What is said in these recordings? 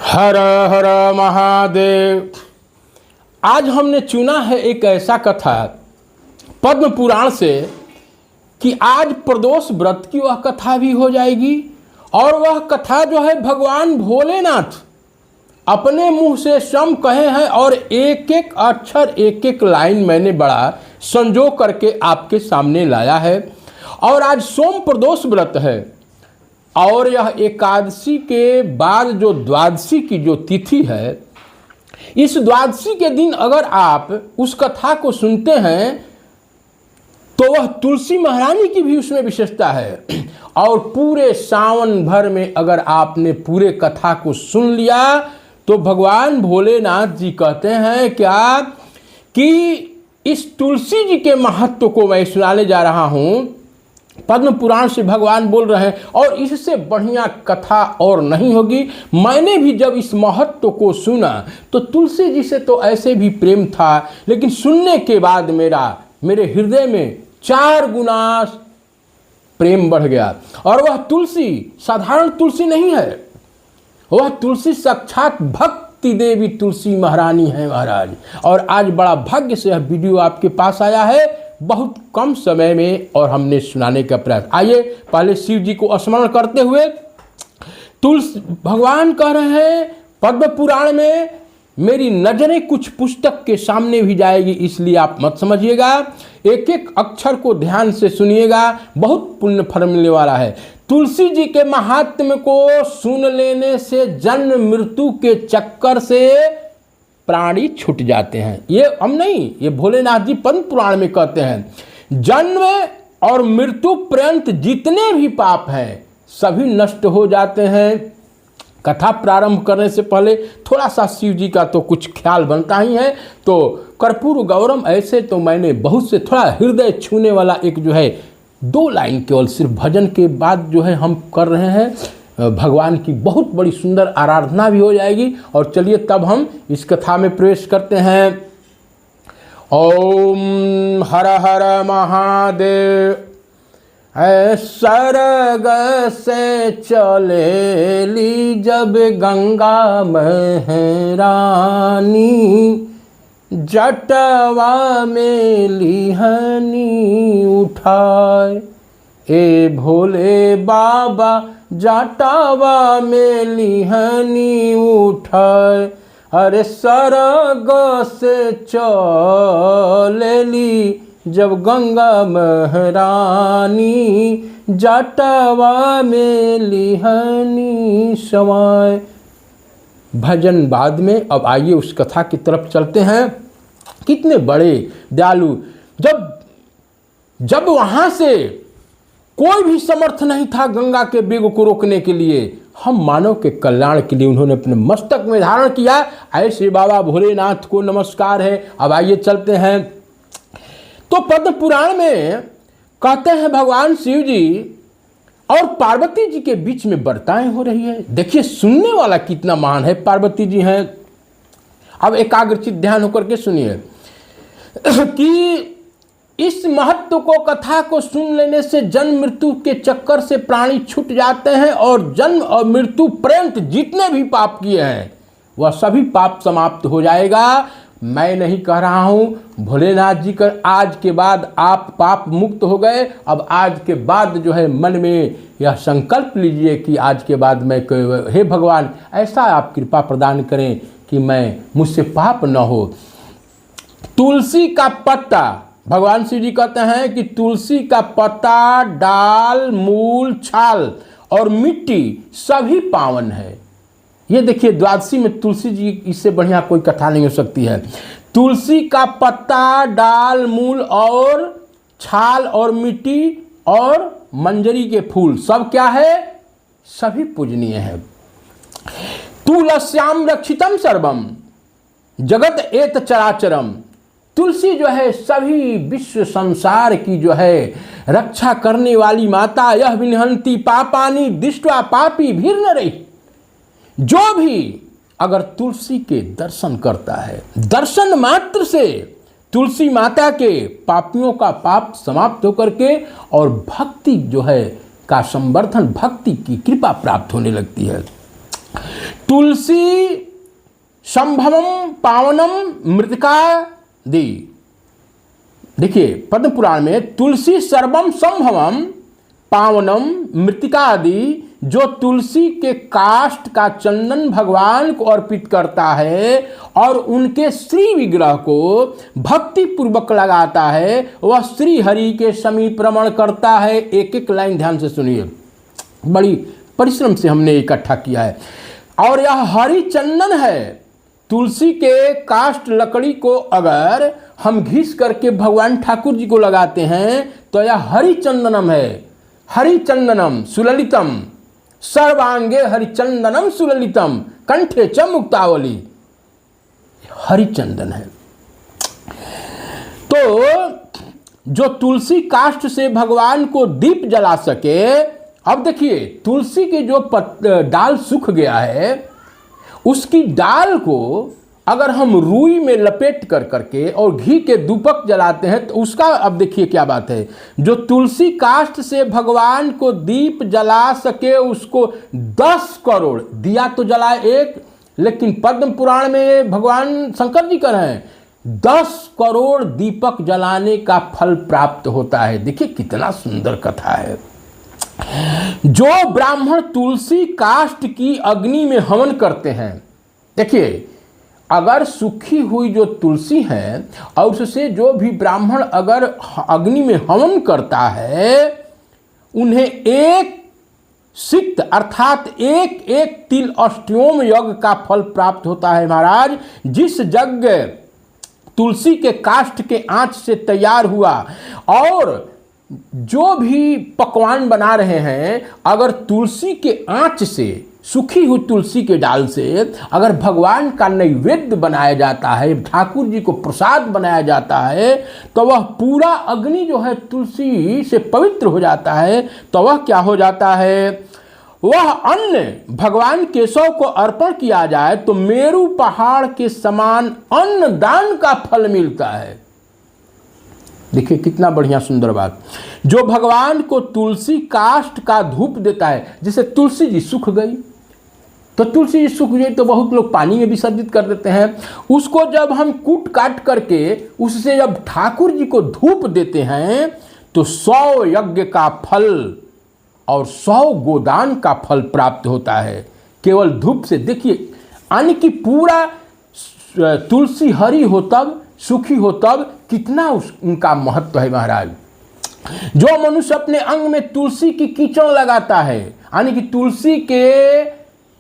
हर हर महादेव। आज हमने चुना है एक ऐसा कथा पद्म पुराण से कि आज प्रदोष व्रत की वह कथा भी हो जाएगी और वह कथा जो है भगवान भोलेनाथ अपने मुंह से स्वयं कहे हैं और एक एक अक्षर एक एक लाइन मैंने बड़ा संजो करके आपके सामने लाया है। और आज सोम प्रदोष व्रत है और यह एकादशी के बाद जो द्वादशी की जो तिथि है, इस द्वादशी के दिन अगर आप उस कथा को सुनते हैं तो वह तुलसी महारानी की भी उसमें विशेषता है। और पूरे सावन भर में अगर आपने पूरे कथा को सुन लिया तो भगवान भोलेनाथ जी कहते हैं क्या कि इस तुलसी जी के महत्व को मैं सुनाने जा रहा हूँ। पद्म पुराण से भगवान बोल रहे हैं और इससे बढ़िया कथा और नहीं होगी। मैंने भी जब इस महत्व को सुना तो तुलसी जी से तो ऐसे भी प्रेम था, लेकिन सुनने के बाद मेरे हृदय में 4 गुना प्रेम बढ़ गया। और वह तुलसी साधारण तुलसी नहीं है, वह तुलसी साक्षात भक्ति देवी तुलसी महारानी है महाराज। और आज बड़ा भाग्य से यह वीडियो आपके पास आया है बहुत कम समय में और हमने सुनाने का प्रयास। आइए पहले शिव जी को स्मरण करते हुए तुलसी भगवान कह रहे हैं पद्म पुराण में मेरी नजरें कुछ पुस्तक के सामने भी जाएगी, इसलिए आप मत समझिएगा, एक एक अक्षर को ध्यान से सुनिएगा, बहुत पुण्य फल मिलने वाला है। तुलसी जी के महात्म्य को सुन लेने से जन्म मृत्यु के चक्कर से प्राणी छूट जाते हैं। ये हम नहीं, ये भोलेनाथ जी पद्म पुराण में कहते हैं जन्म और मृत्यु पर्यंत जितने भी पाप हैं सभी नष्ट हो जाते हैं। कथा प्रारंभ करने से पहले थोड़ा सा शिव जी का तो कुछ ख्याल बनता ही है। तो कर्पूर गौरम ऐसे तो मैंने बहुत से थोड़ा हृदय छूने वाला एक जो है 2 लाइन केवल सिर्फ भजन के बाद जो है हम कर रहे हैं। भगवान की बहुत बड़ी सुंदर आराधना भी हो जाएगी। और चलिए तब हम इस कथा में प्रवेश करते हैं। ओम हर हर महादेव। सरग से चलेली जब गंगा महारानी, जटवा में लिहनी उठाए, ए भोले बाबा जटावा में लिहनी उठाए। अरे सरग से चलेली जब गंगा महारानी, जटावा में लिहनी समाए। भजन बाद में, अब आइए उस कथा की तरफ चलते हैं। कितने बड़े दयालु, जब वहाँ से कोई भी समर्थ नहीं था गंगा के वेग को रोकने के लिए, हम मानव के कल्याण के लिए उन्होंने अपने मस्तक में धारण किया। ऐसे बाबा भोलेनाथ को नमस्कार है। अब आइए चलते हैं। तो पद्म पुराण में कहते हैं भगवान शिव जी और पार्वती जी के बीच में वार्ताएं हो रही है। देखिए सुनने वाला कितना महान है, पार्वती जी हैं। अब एकाग्रचित ध्यान होकर के सुनिए कि इस महत्व को कथा को सुन लेने से जन्म मृत्यु के चक्कर से प्राणी छूट जाते हैं और जन्म और मृत्यु पर्यंत जितने भी पाप किए हैं वह सभी पाप समाप्त हो जाएगा। मैं नहीं कह रहा हूँ, भोलेनाथ जी का आज के बाद आप पाप मुक्त हो गए। अब आज के बाद जो है मन में यह संकल्प लीजिए कि आज के बाद मैं, हे भगवान ऐसा आप कृपा प्रदान करें कि मुझसे पाप न हो। तुलसी का पत्ता, भगवान शिव जी कहते हैं कि तुलसी का पत्ता, डाल, मूल, छाल और मिट्टी सभी पावन है। ये देखिए द्वादशी में तुलसी जी, इससे बढ़िया कोई कथा नहीं हो सकती है। तुलसी का पत्ता, डाल, मूल और छाल और मिट्टी और मंजरी के फूल सब क्या है? सभी पूजनीय है। तुलस्याम रक्षितम सर्वम जगत एत चराचरम। तुलसी जो है सभी विश्व संसार की जो है रक्षा करने वाली माता। यह विनहंती पापानि दृष्ट्वा पापी भीर न रही। जो भी अगर तुलसी के दर्शन करता है, दर्शन मात्र से तुलसी माता के पापियों का पाप समाप्त होकर के और भक्ति जो है का संवर्धन, भक्ति की कृपा प्राप्त होने लगती है। तुलसी संभवम पावनम मृतिका दी। देखिए पद्म पुराण में तुलसी सर्वम संभवम पावनम मृतिकादि, जो तुलसी के काष्ठ का चंदन भगवान को अर्पित करता है और उनके श्री विग्रह को भक्ति पूर्वक लगाता है, वह श्री हरि के समीप रमण करता है। एक एक लाइन ध्यान से सुनिए, बड़ी परिश्रम से हमने इकट्ठा किया है। और यह हरि चंदन है। तुलसी के काष्ठ लकड़ी को अगर हम घिस करके भगवान ठाकुर जी को लगाते हैं तो यह हरि चंदनम है। हरि चंदनम सुललितम सर्वांगे हरिचंदनम सुललितम कंठे च मुक्तावली, हरिचंदन है। तो जो तुलसी काष्ठ से भगवान को दीप जला सके, अब देखिए तुलसी की जो डाल सूख गया है, उसकी डाल को अगर हम रुई में लपेट कर करके और घी के धूपक जलाते हैं तो उसका, अब देखिए क्या बात है, जो तुलसी काष्ठ से भगवान को दीप जला सके उसको 10 करोड़ दिया तो जलाए एक, लेकिन पद्म पुराण में भगवान शंकर जी कह रहे हैं 10 करोड़ दीपक जलाने का फल प्राप्त होता है। देखिए कितना सुंदर कथा है। जो ब्राह्मण तुलसी काष्ठ की अग्नि में हवन करते हैं, देखिए अगर सूखी हुई जो तुलसी है और उससे जो भी ब्राह्मण अगर अग्नि में हवन करता है, उन्हें एक सिक्त अर्थात एक एक तिल अष्टोम यज्ञ का फल प्राप्त होता है। महाराज, जिस यज्ञ तुलसी के काष्ठ के आंच से तैयार हुआ और जो भी पकवान बना रहे हैं, अगर तुलसी के आंच से, सूखी हुई तुलसी के डाल से अगर भगवान का नैवेद्य बनाया जाता है, ठाकुर जी को प्रसाद बनाया जाता है, तो वह पूरा अग्नि जो है तुलसी से पवित्र हो जाता है। तो वह क्या हो जाता है, वह अन्न भगवान केशव को अर्पण किया जाए तो मेरू पहाड़ के समान अन्न दान का फल मिलता है। देखिए कितना बढ़िया सुंदर बात। जो भगवान को तुलसी काष्ठ का धूप देता है, जैसे तुलसी जी सूख गई तो तुलसी जी सूख गई तो बहुत लोग पानी में विसर्जित कर देते हैं, उसको जब हम कूट काट करके उससे जब ठाकुर जी को धूप देते हैं तो 100 यज्ञ का फल और 100 गोदान का फल प्राप्त होता है केवल धूप से। देखिए यानी कि पूरा तुलसी हरी हो तब, सुखी हो तब, कितना उनका महत्व है। महाराज, जो मनुष्य अपने अंग में तुलसी की कीचड़ लगाता है, यानी कि तुलसी के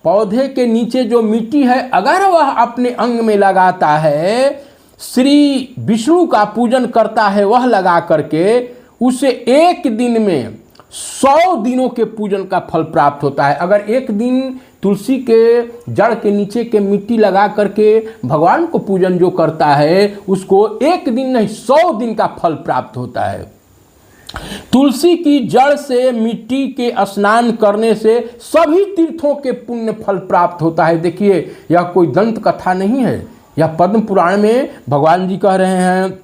पौधे के नीचे जो मिट्टी है अगर वह अपने अंग में लगाता है, श्री विष्णु का पूजन करता है वह लगा करके, उसे एक दिन में 100 दिनों के पूजन का फल प्राप्त होता है। अगर एक दिन तुलसी के जड़ के नीचे के मिट्टी लगा करके भगवान को पूजन जो करता है, उसको एक दिन नहीं 100 दिन का फल प्राप्त होता है। तुलसी की जड़ से मिट्टी के स्नान करने से सभी तीर्थों के पुण्य फल प्राप्त होता है। देखिए यह कोई दंत कथा नहीं है, यह पद्म पुराण में भगवान जी कह रहे हैं।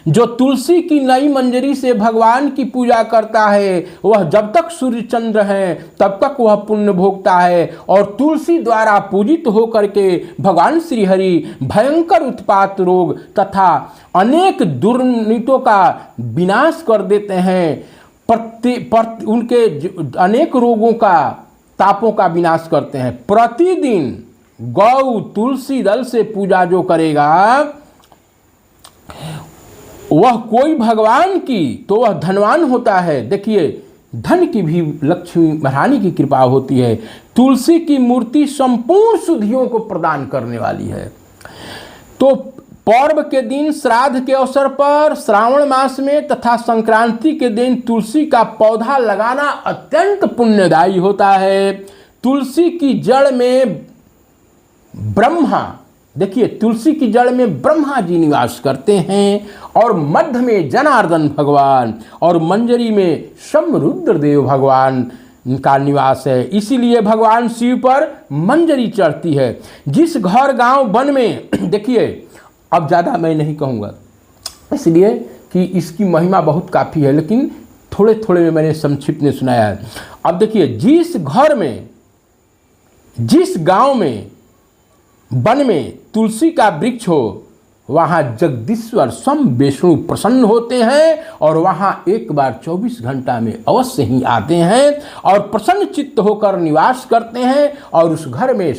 जो तुलसी की नई मंजरी से भगवान की पूजा करता है, वह जब तक सूर्य चंद्र हैं तब तक वह पुण्य भोगता है। और तुलसी द्वारा पूजित होकर के भगवान श्री हरि भयंकर उत्पात रोग तथा अनेक दुर्नीतों का विनाश कर देते हैं। उनके अनेक रोगों का, तापों का विनाश करते हैं। प्रतिदिन गौ तुलसी दल से पूजा जो करेगा वह कोई भगवान की तो वह धनवान होता है। देखिए धन की भी लक्ष्मी महारानी की कृपा होती है। तुलसी की मूर्ति संपूर्ण शुद्धियों को प्रदान करने वाली है। तो पर्व के दिन, श्राद्ध के अवसर पर, श्रावण मास में तथा संक्रांति के दिन तुलसी का पौधा लगाना अत्यंत पुण्यदायी होता है। तुलसी की जड़ में ब्रह्मा, देखिए तुलसी की जड़ में ब्रह्मा जी निवास करते हैं और मध्य में जनार्दन भगवान और मंजरी में समरुद्र देव भगवान का निवास है। इसीलिए भगवान शिव पर मंजरी चढ़ती है। जिस घर गांव वन में, देखिए अब ज़्यादा मैं नहीं कहूँगा इसलिए कि इसकी महिमा बहुत काफ़ी है, लेकिन थोड़े थोड़े में मैंने संक्षिप्त में सुनाया है। अब देखिए जिस घर में जिस गांव में वन में तुलसी का वृक्ष हो वहाँ जगदीश्वर स्वयं विष्णु प्रसन्न होते हैं और वहाँ एक बार 24 घंटा में अवश्य ही आते हैं और प्रसन्न चित्त होकर निवास करते हैं और उस घर में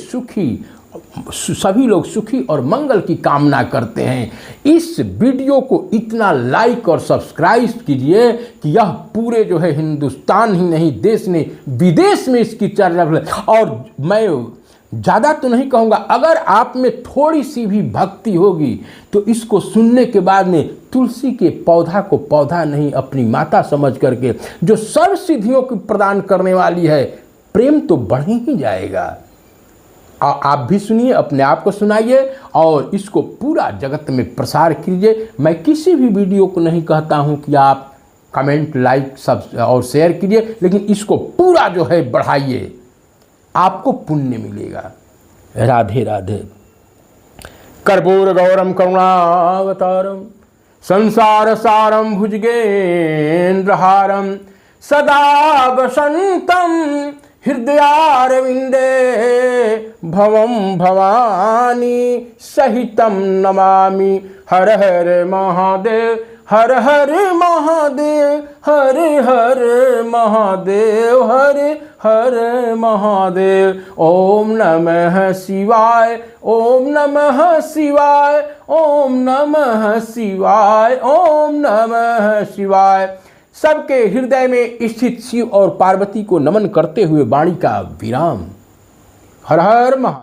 सभी लोग सुखी और मंगल की कामना करते हैं। इस वीडियो को इतना लाइक और सब्सक्राइब कीजिए कि यह पूरे जो है हिंदुस्तान ही नहीं देश ने विदेश में इसकी चर्चा। और मैं ज़्यादा तो नहीं कहूँगा, अगर आप में थोड़ी सी भी भक्ति होगी तो इसको सुनने के बाद में तुलसी के पौधा को पौधा नहीं अपनी माता समझ करके जो सर्व सिद्धियों को प्रदान करने वाली है, प्रेम तो बढ़ ही जाएगा। आप भी सुनिए, अपने आप को सुनाइए और इसको पूरा जगत में प्रसार कीजिए। मैं किसी भी वीडियो को नहीं कहता हूँ कि आप कमेंट, लाइक सब और शेयर कीजिए, लेकिन इसको पूरा जो है बढ़ाइए, आपको पुण्य मिलेगा। राधे राधे। कर्पूर गौरम करुणावतारम संसार सारम भुजगेन्द्रहारम सदा वसंतम हृदयारविंदे भवम भवानी सहितम नमामि। हर हर महादेव, हर हर महादेव, हर हर महादेव, हर हर महादेव। ओम नमः शिवाय, ओम नमः शिवाय, ओम नमः शिवाय, ओम नमः शिवाय। सबके हृदय में स्थित शिव और पार्वती को नमन करते हुए वाणी का विराम। हर हर महा